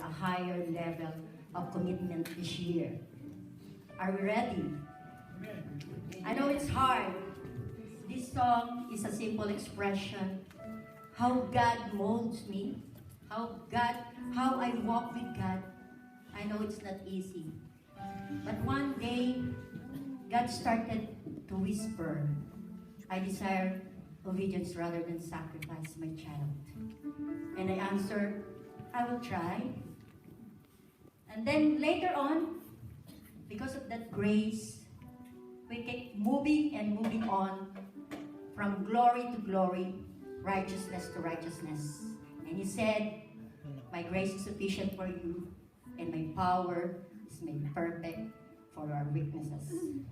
a higher level of commitment this year. Are we ready? I know it's hard. This song is a simple expression how God molds me, how I walk with God. I know it's not easy. But one day, God started to whisper, I desire obedience rather than sacrifice my child. And I answered, I will try. And then later on, because of that grace, we keep moving and moving on from glory to glory, righteousness to righteousness. And he said, my grace is sufficient for you, and my power is made perfect for our weaknesses.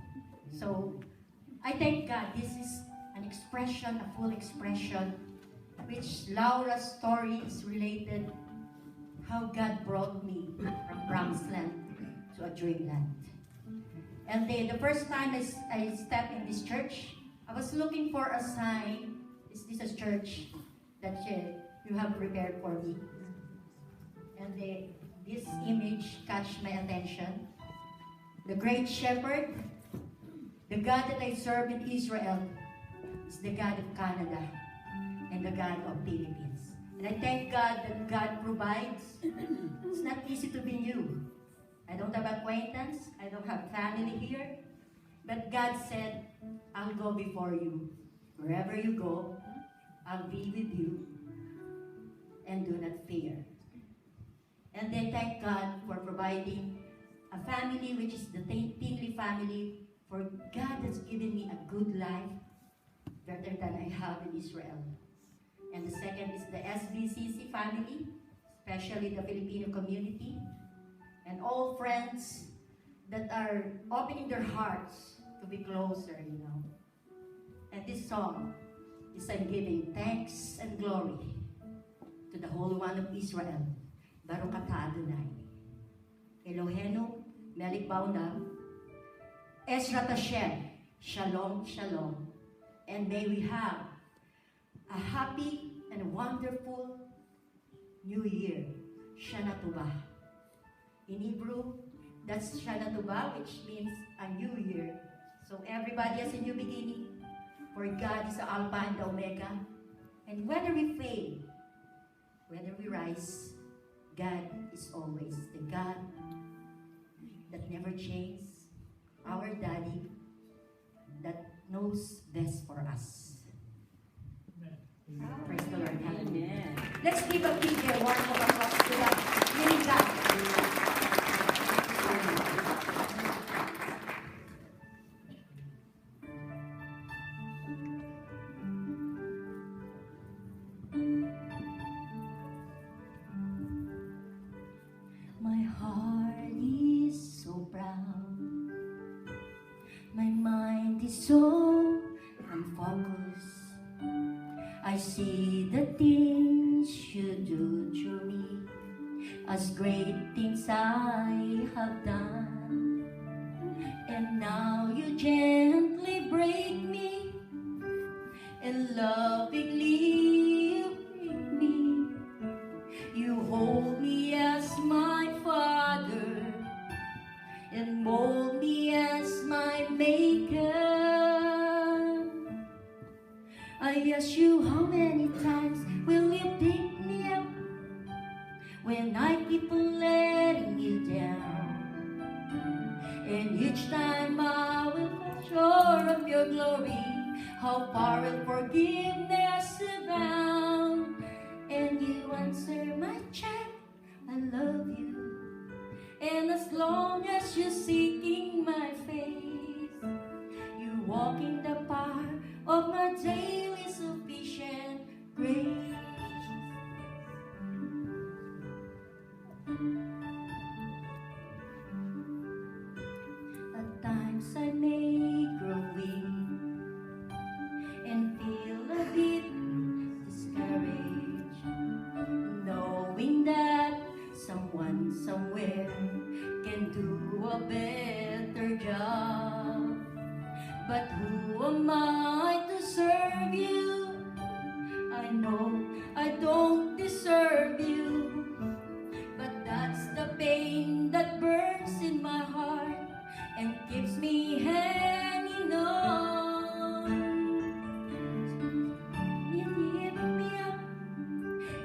So, I thank God. This is an expression, a full expression, which Laura's story is related how God brought me from promised land to a dreamland. And the first time I stepped in this church, I was looking for a sign. Is this a church that you have prepared for me? And this image catch my attention. The great shepherd, the God that I serve in Israel, is the God of Canada and the God of Philippines. And I thank God that God provides. It's not easy to be new. I don't have acquaintance. I don't have family here. But God said, I'll go before you. Wherever you go, I'll be with you. And do not fear. And I thank God for providing a family which is the Tingley family. For God has given me a good life, better than I have in Israel. And the second is the SBCC family, especially the Filipino community, and all friends that are opening their hearts to be closer, you know. And this song is I'm giving thanks and glory to the Holy One of Israel, Prta.DIvine. Elohenu Melech Baonam, Ezrat Hashem, Shalom, Shalom. And may we have a happy and wonderful New Year, Shana Tova. In Hebrew, that's Shana Tova, which means a new year. So everybody has a new beginning, for God is the Alpha and the Omega. And whether we fail, whether we rise, God is always the God that never changes, our Daddy that knows best for us. Praise the Lord. Hallelujah. Let's give a big warm of applause to that living God. My heart is so proud. My mind is so unfocused. I see the things you do to me, as great things I have done. And now you gently break me, and lovingly you break me. You hold me as my Father, and mold me as my Maker. I ask you, how many times will you pick me up when I keep on letting you down? And each time I will fall short of your glory, how far will forgiveness abound? And you answer, my child, I love you. And as long as you're seeking my face, you walk in the power of my daily sufficient grace. At times I may grow weak and feel a bit discouraged, knowing that someone somewhere can do a better job. But who am I to serve you? I know I don't deserve you, but that pain that burns in my heart and keeps me hanging on. You lift me up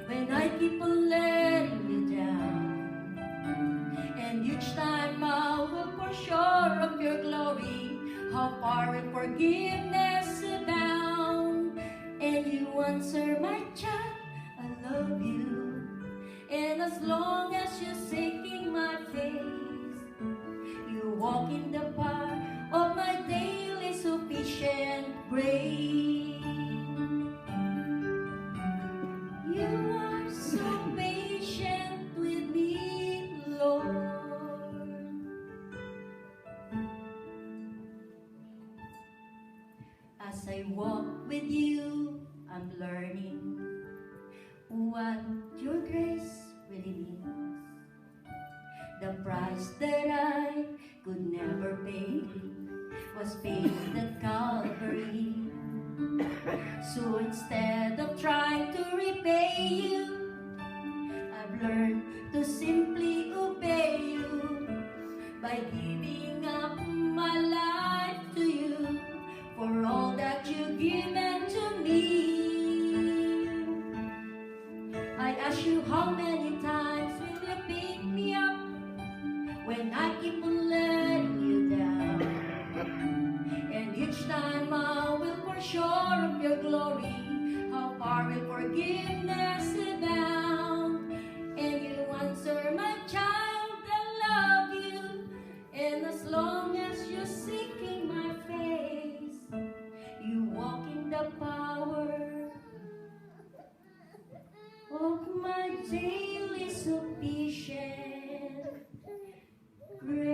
when I keep on letting you down, and each time I look for sure of your glory, how far in forgiveness abound. And you answer, my child, I love you. And as long as you're seeking my face, you walk in the path of my daily sufficient grace. You are so patient with me, Lord. As I walk with you, I'm learning what your grace really means. The price that I could never pay was paid at Calvary. So instead of trying to repay you, I've learned to simply obey you by giving up my life to you for all that you've given to me. I ask you, how many times will you pick me up when I keep on letting you down? And each time I will for sure of your glory, how far will forgiveness abound. And you answer, my child, I love you. And as long as you're seeking my face, you walk in the power of my daily sufficient grace.